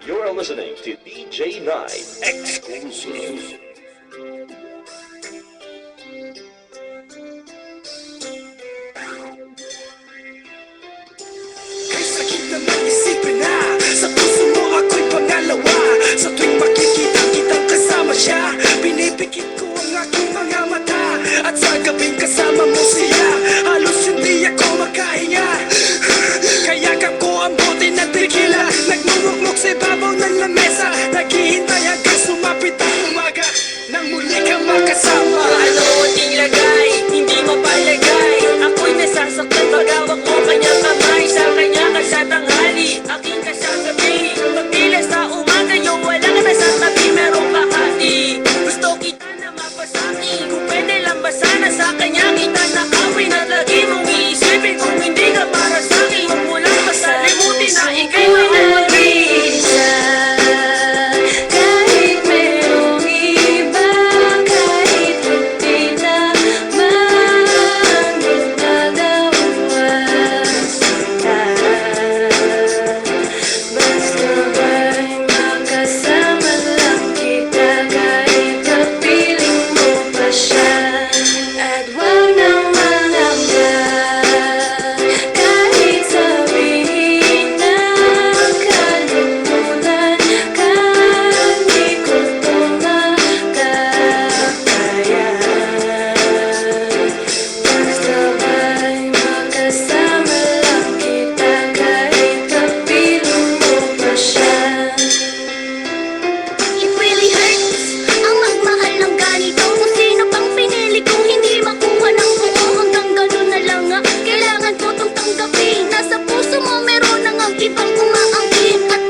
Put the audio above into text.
You're listening to DJ Night Exclusive. Kay sakit na mag-isipin na sa puso mo ako'y pangalawa. Sa tuwing makikita kitang kasama siya, pinipikit ko ang aking mga mata. At sa gabing kasama mo siya, halos hindi ako makahinga. Kayakap ko ang bote ng tequila, nagmumukmuk sa ibabaw ng lamesa. Naghihintay hanggang sumapit ang umaga, nang muli kang makasama.